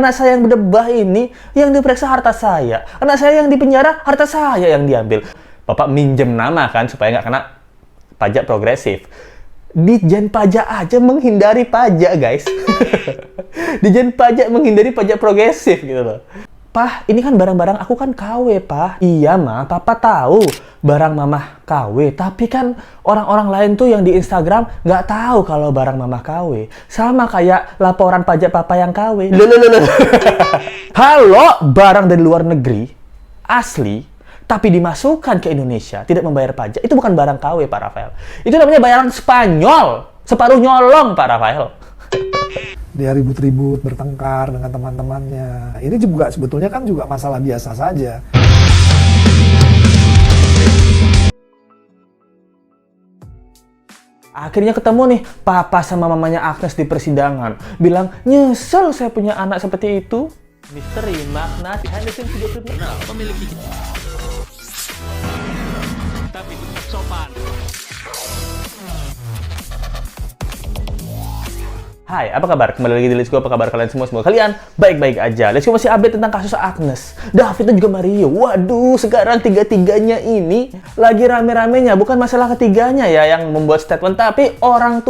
Anak saya yang berdebah ini, yang diperiksa harta saya. Anak saya yang dipenjara, harta saya yang diambil. Bapak minjem nama kan, supaya nggak kena pajak progresif. Dijen pajak aja menghindari pajak, guys. Dijen pajak menghindari pajak progresif gitu loh. Pah, ini kan barang-barang aku kan KW, Pah. Iya, Ma. Papa tahu barang Mama KW. Tapi kan orang-orang lain tuh yang di Instagram nggak tahu kalau barang Mama KW. Sama kayak laporan pajak Papa yang KW. Loh. Halo, barang dari luar negeri, asli, tapi dimasukkan ke Indonesia, tidak membayar pajak. Itu bukan barang KW, Pak Rafael. Itu namanya bayaran Spanyol. Separuh nyolong, Pak Rafael. Dia ribut-ribut, bertengkar dengan teman-temannya. Ini juga sebetulnya kan juga masalah biasa saja. Akhirnya ketemu nih, papa sama mamanya Agnes di persidangan. Bilang, nyesel saya punya anak seperti itu. Misteri makna behind the scenes video klip memiliki tapi tetap sopan. Hai, apa kabar? Kembali lagi di Let's Go. Apa kabar kalian semua? Semoga kalian baik-baik aja. Let's Go masih update tentang kasus Agnes, David dan juga Mario. Waduh, sekarang tiga-tiganya ini lagi rame-ramenya. Bukan masalah ketiganya ya yang membuat statement, tapi orang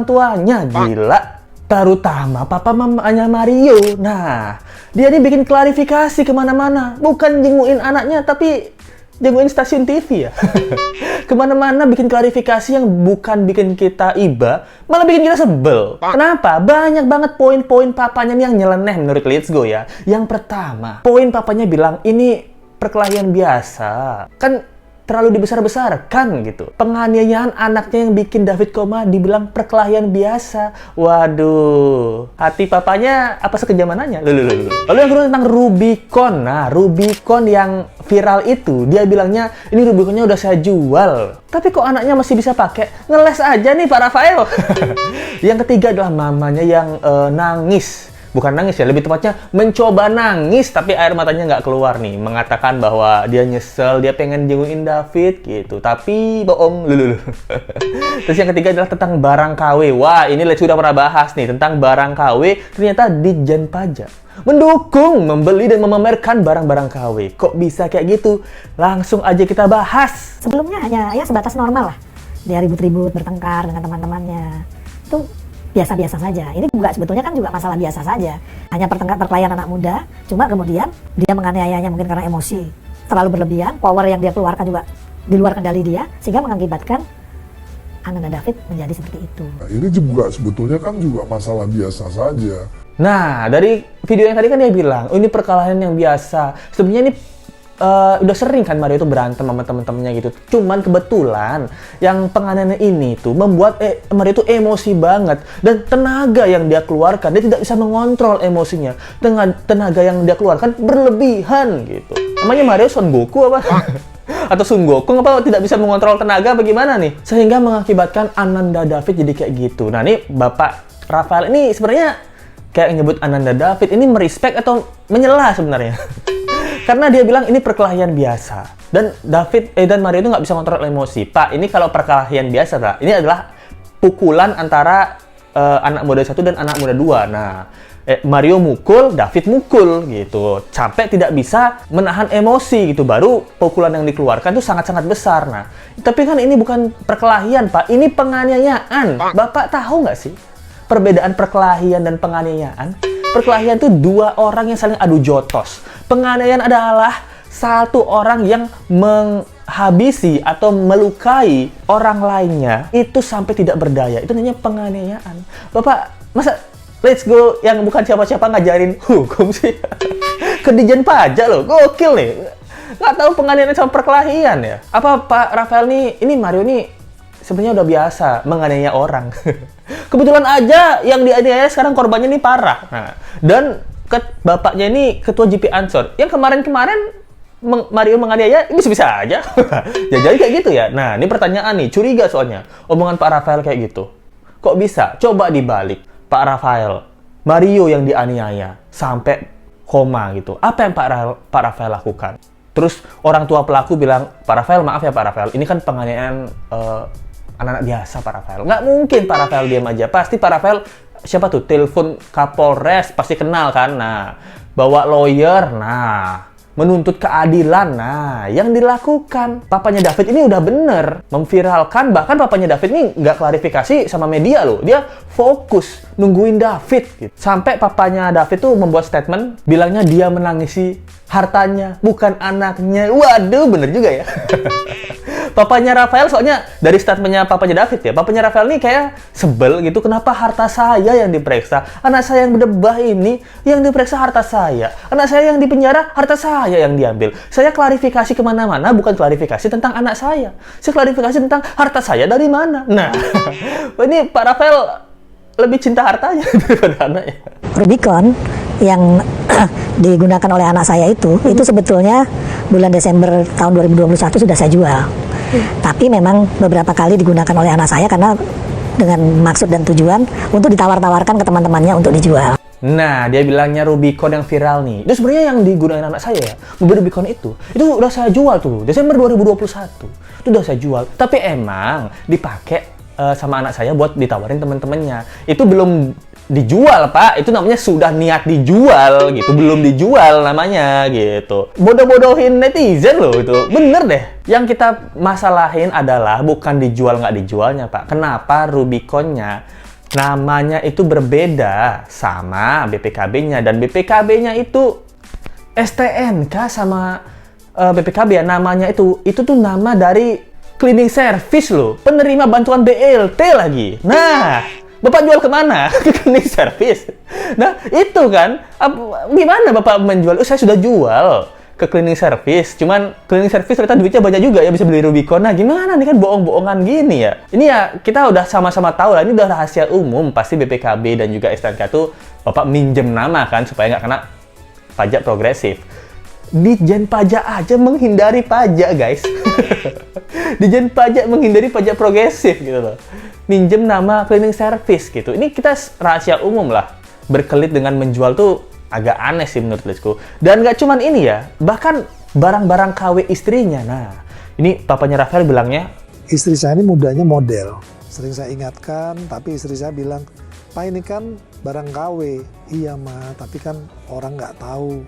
tuanya. Gila. Terutama papa mamanya Mario. Nah, dia ini bikin klarifikasi kemana-mana. Bukan jenguin anaknya, tapi jenguin stasiun TV ya. Kemana-mana bikin klarifikasi yang bukan bikin kita iba, malah bikin kita sebel. Kenapa? Banyak banget poin-poin papanya nih yang nyeleneh menurut Let's Go ya. Yang pertama, poin papanya bilang ini perkelahian biasa. Kan terlalu dibesar-besarkan gitu. Penganiayaan anaknya yang bikin David koma dibilang perkelahian biasa. Waduh, hati papanya apa sekejamanannya? Lalu yang kedua tentang Rubicon. Nah, Rubicon yang viral itu, dia bilangnya ini Rubiconnya udah saya jual. Tapi kok anaknya masih bisa pakai? Ngeles aja nih Pak Rafael. Yang ketiga adalah mamanya yang nangis. Bukan nangis ya, lebih tepatnya mencoba nangis tapi air matanya nggak keluar nih. Mengatakan bahwa dia nyesel, dia pengen jenguin David gitu. Tapi bohong, lulu. Terus yang ketiga adalah tentang barang KW. Wah, ini Let's sudah pernah bahas nih tentang barang KW. Ternyata Ditjen Pajak mendukung, membeli dan memamerkan barang-barang KW. Kok bisa kayak gitu? Langsung aja kita bahas. Sebelumnya hanya ya sebatas normal lah. Dia ribut-ribut, bertengkar dengan teman-temannya. Itu biasa-biasa saja. Ini juga sebetulnya kan juga masalah biasa saja. Hanya perkelahian anak muda, cuma kemudian dia menganiayanya mungkin karena emosi terlalu berlebihan, power yang dia keluarkan juga di luar kendali dia, sehingga mengakibatkan Ananda David menjadi seperti itu. Nah, ini juga sebetulnya kan juga masalah biasa saja. Nah, dari video yang tadi kan dia bilang, oh ini perkelahian yang biasa. Sebenarnya ini udah sering kan Mario itu berantem sama temen-temennya gitu. Cuman kebetulan yang penganiayaan ini tuh membuat Mario itu emosi banget. Dan tenaga yang dia keluarkan, dia tidak bisa mengontrol emosinya. Tenaga yang dia keluarkan berlebihan gitu. Namanya Mario Son Goku apa? Atau Sun Gokong apa tidak bisa mengontrol tenaga bagaimana nih? Sehingga mengakibatkan Ananda David jadi kayak gitu. Nah ini Bapak Rafael ini sebenarnya kayak nyebut Ananda David ini merespek atau menyela sebenarnya. Karena dia bilang ini perkelahian biasa. Dan David dan Mario itu nggak bisa kontrol emosi. Pak, ini kalau perkelahian biasa, Pak. Ini adalah pukulan antara anak muda 1 dan anak muda 2. Nah, Mario mukul, David mukul gitu. Sampai tidak bisa menahan emosi gitu. Baru pukulan yang dikeluarkan itu sangat-sangat besar. Nah, tapi kan ini bukan perkelahian, Pak. Ini penganiayaan. Bapak tahu nggak sih perbedaan perkelahian dan penganiayaan? Perkelahian itu dua orang yang saling adu jotos. Penganiayaan adalah satu orang yang menghabisi atau melukai orang lainnya itu sampai tidak berdaya. Itu namanya penganiayaan. Bapak, masa Let's Go yang bukan siapa-siapa ngajarin hukum sih? Ke Ditjen Pajak loh, gokil nih. Nggak tahu penganiayaan sama perkelahian ya? Apa Pak Rafael nih, ini Mario nih sebenarnya udah biasa menganiaya orang. Kebetulan aja yang dianiaya sekarang korbannya ini parah. Nah, dan bapaknya ini ketua GP Ansor. Yang kemarin-kemarin Mario menganiaya, ini bisa aja. Ya jadi kayak gitu ya. Nah, ini pertanyaan nih, curiga soalnya. Omongan Pak Rafael kayak gitu. Kok bisa? Coba dibalik. Pak Rafael, Mario yang dianiaya sampai koma gitu. Apa yang Pak Rafael lakukan? Terus orang tua pelaku bilang, Pak Rafael, maaf ya Pak Rafael, ini kan penganiayaan anak-anak biasa Pak Rafael. Nggak mungkin Pak Rafael diam aja. Pasti Pak Rafael, siapa tuh? Telepon Kapolres, pasti kenal kan? Nah, bawa lawyer, nah, menuntut keadilan. Nah, yang dilakukan papanya David ini udah bener memviralkan. Bahkan papanya David ini nggak klarifikasi sama media loh. Dia fokus nungguin David gitu. Sampai papanya David tuh membuat statement bilangnya dia menangisi hartanya, bukan anaknya. Waduh, bener juga ya. Papanya Rafael, soalnya dari statementnya papanya David ya, papanya Rafael ini kayak sebel gitu, kenapa harta saya yang diperiksa? Anak saya yang berdebah ini yang diperiksa harta saya. Anak saya yang dipenjara, harta saya yang diambil. Saya klarifikasi kemana-mana, bukan klarifikasi tentang anak saya. Saya klarifikasi tentang harta saya dari mana. Nah, ini Pak Rafael lebih cinta hartanya daripada anaknya. Rubicon yang digunakan oleh anak saya itu sebetulnya bulan Desember tahun 2021 sudah saya jual. Tapi memang beberapa kali digunakan oleh anak saya karena dengan maksud dan tujuan untuk ditawar-tawarkan ke teman-temannya untuk dijual. Nah, dia bilangnya Rubicon yang viral nih. Itu sebenarnya yang digunakan anak saya ya. Mobil Rubicon itu udah saya jual tuh. Desember 2021. Itu udah saya jual. Tapi emang dipakai sama anak saya buat ditawarin teman-temannya. Itu belum dijual, Pak. Itu namanya sudah niat dijual gitu. Belum dijual namanya gitu. Bodoh-bodohin netizen loh itu. Bener deh. Yang kita masalahin adalah bukan dijual nggak dijualnya, Pak. Kenapa Rubiconnya namanya itu berbeda sama BPKB-nya. Dan BPKB-nya itu STNK sama BPKB ya. Namanya itu tuh nama dari cleaning service loh. Penerima bantuan BLT lagi. Nah, Bapak jual kemana? Ke cleaning service. Nah, itu kan. Gimana Bapak menjual? Saya sudah jual ke cleaning service. Cuman cleaning service ternyata duitnya banyak juga ya, bisa beli Rubicon. Nah, gimana nih kan bohong-bohongan gini ya. Ini ya kita udah sama-sama tahu lah. Ini udah rahasia umum. Pasti BPKB dan juga STNK tuh Bapak minjem nama kan supaya nggak kena pajak progresif. Dijen pajak aja menghindari pajak, guys. Dijen pajak menghindari pajak progresif gitu loh. Minjem nama cleaning service gitu. Ini kita rahasia umum lah. Berkelit dengan menjual tuh agak aneh sih menurut Lesku. Dan nggak cuman ini ya, bahkan barang-barang KW istrinya. Nah, ini papanya Rafael bilangnya, Istri saya ini mudanya model. Sering saya ingatkan, tapi istri saya bilang, Pak ini kan barang KW. Iya Ma, tapi kan orang nggak tahu.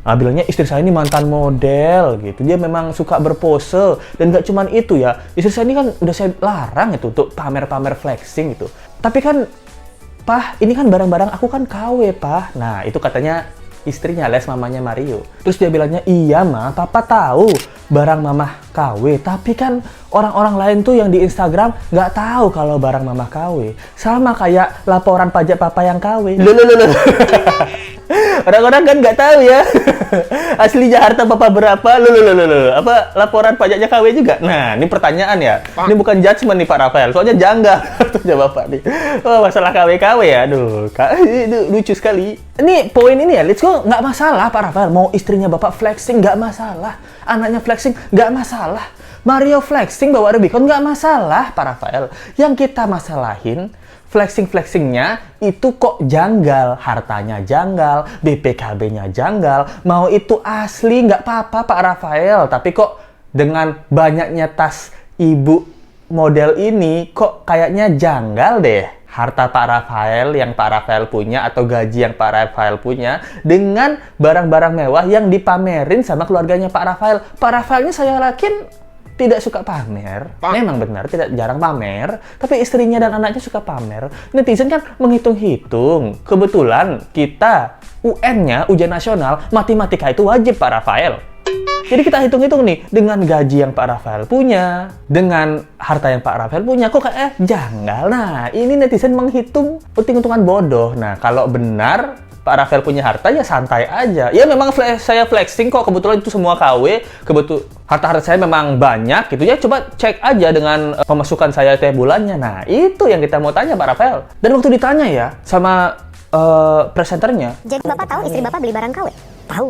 nah, bilangnya istri saya ini mantan model gitu. Dia memang suka berpose. Dan nggak cuman itu ya, istri saya ini kan udah saya larang itu untuk pamer-pamer flexing gitu. Tapi kan, Pak, ini kan barang-barang aku kan KW, Pak. Nah, itu katanya istrinya, alias mamanya Mario. Terus dia bilangnya, iya Ma, Papa tahu barang Mama KW. Tapi kan orang-orang lain tuh yang di Instagram nggak tahu kalau barang Mama KW. Sama kayak laporan pajak Papa yang KW. Loh. Orang-orang kan nggak tahu ya. Aslinya harta Papa berapa? Loh. Apa laporan pajaknya KW juga? Nah, ini pertanyaan ya. Ini bukan judgement nih Pak Rafael. Soalnya janggal hartanya Bapak nih. Oh, masalah KW ya. Aduh, itu lucu sekali. Ini poin ini ya, let's go. Nggak masalah Pak Rafael. Mau istrinya Bapak flexing nggak masalah. Anaknya flexing nggak masalah. Mario flexing bawa Rubicon nggak masalah Pak Rafael. Yang kita masalahin flexing-flexingnya itu kok janggal, hartanya janggal, BPKB-nya janggal, mau itu asli nggak apa-apa Pak Rafael, tapi kok dengan banyaknya tas ibu model ini kok kayaknya janggal deh. Harta Pak Rafael yang Pak Rafael punya atau gaji yang Pak Rafael punya dengan barang-barang mewah yang dipamerin sama keluarganya Pak Rafael. Pak Rafaelnya saya yakin tidak suka pamer, memang benar tidak jarang pamer, tapi istrinya dan anaknya suka pamer. Netizen kan menghitung-hitung. Kebetulan kita UN-nya, ujian nasional, matematika itu wajib Pak Rafael. Jadi kita hitung-hitung nih, dengan gaji yang Pak Rafael punya, dengan harta yang Pak Rafael punya, kok kayak janggal. Nah, ini netizen menghitung hitung-hitungan bodoh. Nah, kalau benar Pak Rafael punya harta, ya santai aja. Ya memang saya flexing kok, kebetulan itu semua KW, harta-harta saya memang banyak gitu ya. Coba cek aja dengan pemasukan saya tiap bulannya. Nah, itu yang kita mau tanya Pak Rafael. Dan waktu ditanya ya sama presenternya. Jadi Bapak tahu istri Bapak beli barang KW? Tahu.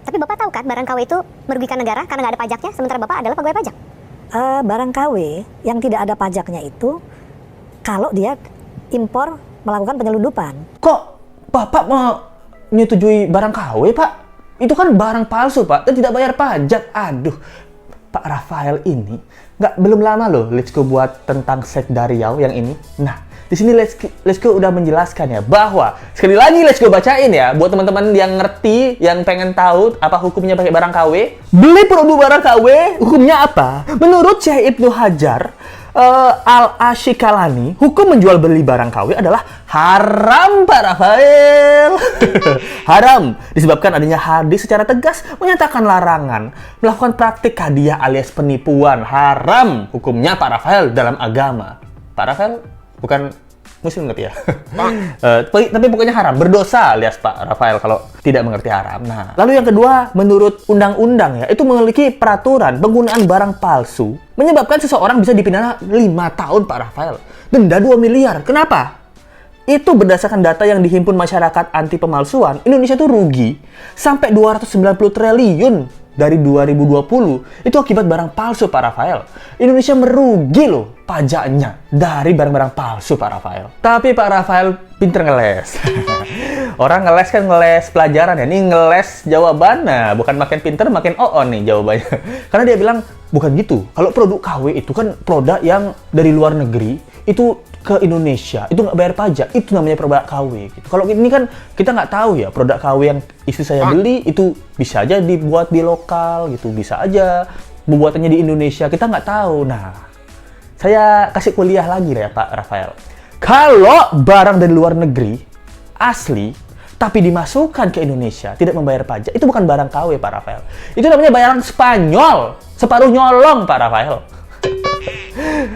Tapi Bapak tahu kan barang KW itu merugikan negara karena nggak ada pajaknya, sementara Bapak adalah pegawai pajak. Barang KW yang tidak ada pajaknya itu kalau dia impor melakukan penyelundupan. Kok Bapak menyetujui barang KW, Pak? Itu kan barang palsu, Pak, dan tidak bayar pajak. Aduh, Pak Rafael ini belum lama loh Let's Go buat tentang Sekda Riau yang ini. Nah, di sini Let's Go udah menjelaskan ya bahwa sekali lagi Let's Go bacain ya buat teman-teman yang ngerti, yang pengen tahu apa hukumnya pakai barang KW. Beli produk barang KW hukumnya apa? Menurut Syekh Ibnu Hajar Al-Ashikalani, hukum menjual beli barang KW adalah haram, Pak Rafael. Haram disebabkan adanya hadis secara tegas menyatakan larangan melakukan praktik hadiah alias penipuan. Haram hukumnya, Pak Rafael, dalam agama. Pak Rafael bukan Muslim tapi ya. Tapi pokoknya haram, berdosa alias Pak Rafael kalau tidak mengerti haram. Nah, lalu yang kedua, menurut undang-undang ya, itu memiliki peraturan penggunaan barang palsu menyebabkan seseorang bisa dipidana 5 tahun, Pak Rafael. Denda 2 miliar. Kenapa? Itu berdasarkan data yang dihimpun masyarakat anti pemalsuan, Indonesia tuh rugi sampai 290 triliun dari 2020 itu akibat barang palsu, Pak Rafael. Indonesia merugi loh pajaknya dari barang-barang palsu, Pak Rafael. Tapi Pak Rafael pinter ngeles. Orang ngeles kan ngeles pelajaran ya. Ini ngeles jawaban. Nah, bukan makin pinter makin nih jawabannya. Karena dia bilang bukan gitu. Kalau produk KW itu kan produk yang dari luar negeri itu ke Indonesia, itu nggak bayar pajak, itu namanya produk KW gitu. Kalau ini kan kita nggak tahu ya, produk KW yang istri saya beli itu bisa aja dibuat di lokal gitu, bisa aja pembuatannya di Indonesia, kita nggak tahu. Nah, saya kasih kuliah lagi ya Pak Rafael. Kalau barang dari luar negeri asli tapi dimasukkan ke Indonesia tidak membayar pajak, itu bukan barang KW, Pak Rafael. Itu namanya bayaran Spanyol, separuh nyolong, Pak Rafael.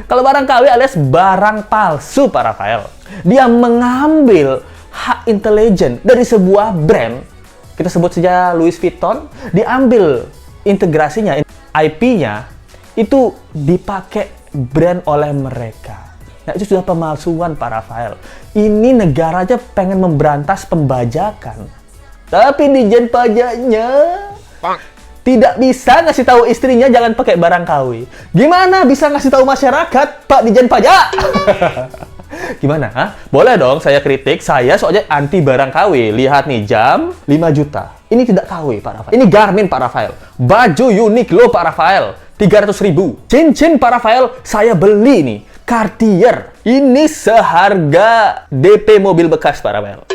Kalau barang KW alias barang palsu, Pak Rafael. Dia mengambil hak intelijen dari sebuah brand, kita sebut saja Louis Vuitton, diambil integrasinya, IP-nya, itu dipakai brand oleh mereka. Nah, itu sudah pemalsuan, Pak Rafael. Ini negara aja pengen memberantas pembajakan. Tapi Dijen Pajaknya tidak bisa ngasih tahu istrinya jangan pakai barang KW. Gimana bisa ngasih tahu masyarakat, Pak Dijen Pajak? Gimana? Hah? Boleh dong saya kritik, saya soalnya anti barang KW. Lihat nih, jam 5 juta. Ini tidak KW, Pak Rafael. Ini Garmin, Pak Rafael. Baju Uniqlo, Pak Rafael. 300.000. Cincin, Pak Rafael, saya beli nih. Cartier. Ini seharga DP mobil bekas, Pak Rafael.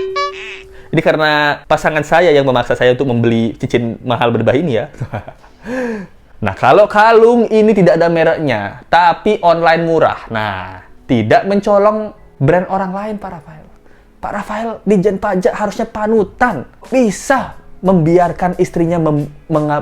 Ini karena pasangan saya yang memaksa saya untuk membeli cincin mahal berbah ini ya. Nah, kalau kalung ini tidak ada mereknya, tapi online murah. Nah, tidak mencolong brand orang lain, Pak Rafael. Pak Rafael, Dijen Pajak harusnya panutan. Bisa membiarkan istrinya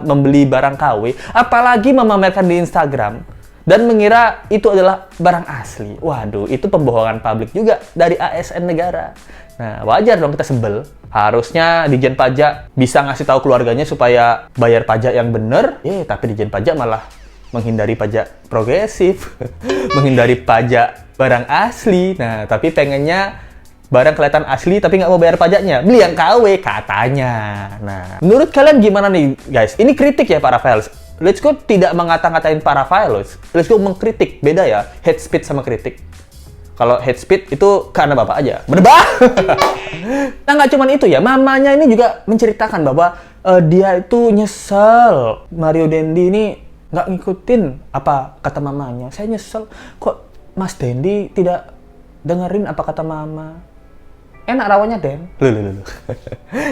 membeli barang KW, apalagi memamerkan di Instagram dan mengira itu adalah barang asli. Waduh, itu pembohongan publik juga dari ASN negara. Nah, wajar dong kita sebel. Harusnya Dijen Pajak bisa ngasih tahu keluarganya supaya bayar pajak yang benar. Tapi Dijen Pajak malah menghindari pajak progresif, menghindari pajak barang asli. Nah, tapi pengennya barang kelihatan asli tapi nggak mau bayar pajaknya. Beli yang KW katanya. Nah, menurut kalian gimana nih, guys? Ini kritik ya, Pak Rafael. Let's Go tidak mengata-ngatain Pak Rafael loh. Let's Go mengkritik. Beda ya, hate speech sama kritik. Kalau hate speech itu karena bapak aja. Berbah. Nah, nggak cuma itu ya. Mamanya ini juga menceritakan bahwa dia itu nyesel. Mario Dendi ini nggak ngikutin apa kata mamanya. Saya nyesel. Kok Mas Dendi tidak dengerin apa kata mama? Enak rawanya, Den. Loh.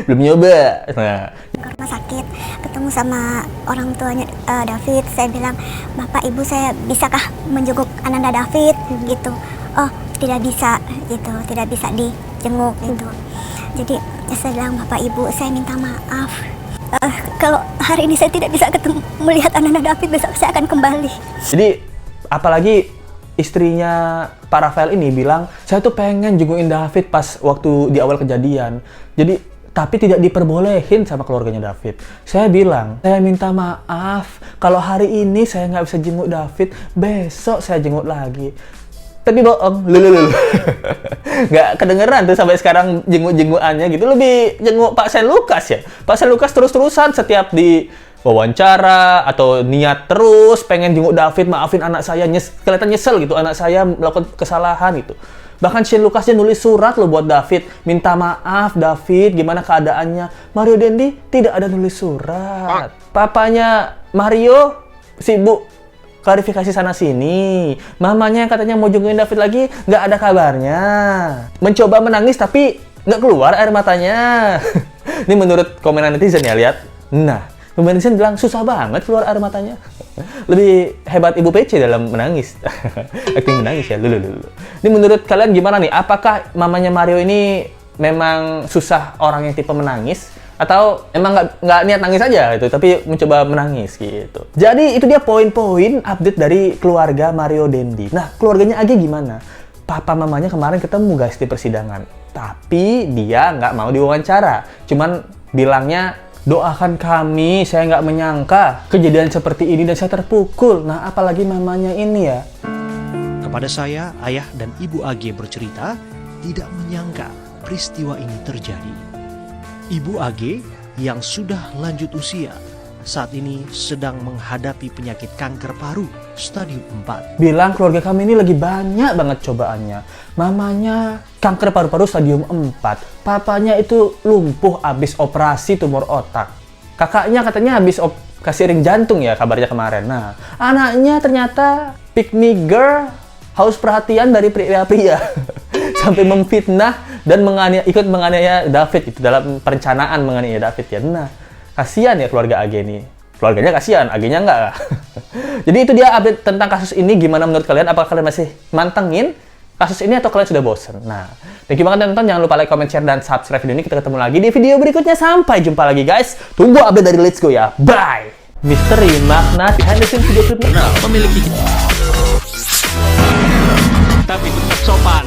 Belum nyoba. Nah. Ke rumah sakit, ketemu sama orang tuanya David. Saya bilang, Bapak Ibu saya bisakah menjenguk Ananda David gitu. Oh, tidak bisa gitu, tidak bisa dijenguk gitu. Jadi saya bilang, Bapak Ibu saya minta maaf. Kalau hari ini saya tidak bisa ketemu melihat Ananda David, besok saya akan kembali. Jadi apalagi istrinya Pak Rafael ini bilang, saya tuh pengen jengukin David pas waktu di awal kejadian. Jadi, tapi tidak diperbolehin sama keluarganya David. Saya bilang, saya minta maaf. Kalau hari ini saya nggak bisa jenguk David, besok saya jenguk lagi. Tapi bohong, nggak kedengeran tuh sampai sekarang jenguk-jengukannya gitu. Lebih jenguk Pak Sen Lukas ya. Pak Sen Lukas terus-terusan setiap di wawancara atau niat terus pengen jenguk David, maafin anak saya, kelihatan nyesel gitu, anak saya melakukan kesalahan gitu. Bahkan Shane Lucasnya nulis surat loh buat David, minta maaf David, gimana keadaannya. Mario Dendi tidak ada nulis surat. Papanya Mario sibuk klarifikasi sana sini. Mamanya yang katanya mau jungkuin David lagi, nggak ada kabarnya. Mencoba menangis tapi nggak keluar air matanya. Ini menurut komenan netizen ya, lihat. Nah, komenan netizen bilang susah banget keluar air matanya. Lebih hebat Ibu PC dalam menangis. Acting menangis ya, lulu. Ini menurut kalian gimana nih? Apakah mamanya Mario ini memang susah orang yang tipe menangis? Atau emang nggak niat nangis aja gitu, tapi mencoba menangis gitu. Jadi itu dia poin-poin update dari keluarga Mario Dendi. Nah, keluarganya Agi gimana? Papa mamanya kemarin ketemu guys di persidangan. Tapi dia nggak mau diwawancara. Cuman bilangnya, doakan kami, saya nggak menyangka kejadian seperti ini dan saya terpukul. Nah, apalagi mamanya ini ya. Kepada saya, ayah dan ibu AG bercerita tidak menyangka peristiwa ini terjadi. Ibu AG yang sudah lanjut usia saat ini sedang menghadapi penyakit kanker paru stadium 4. Bilang keluarga kami ini lagi banyak banget cobaannya. Mamanya kanker paru-paru stadium 4. Papanya itu lumpuh abis operasi tumor otak. Kakaknya katanya habis kasih ring jantung ya kabarnya kemarin. Nah, anaknya ternyata pick me girl, haus perhatian dari pria-pria. Sampai memfitnah dan ikut menganiaya David itu dalam perencanaan menganiaya David ya. Nah, kasihan ya keluarga AG ini. Keluarganya kasihan, AG-nya enggak. Jadi itu dia update tentang kasus ini. Gimana menurut kalian? Apakah kalian masih mantengin kasus ini atau kalian sudah bosen? Nah, thank you banget nonton. Jangan lupa like, comment, share, dan subscribe video ini. Kita ketemu lagi di video berikutnya. Sampai jumpa lagi guys. Tunggu update dari Let's Go ya. Bye! Misteri makna behind the scenes video klip Memiliki tapi tetap sopan.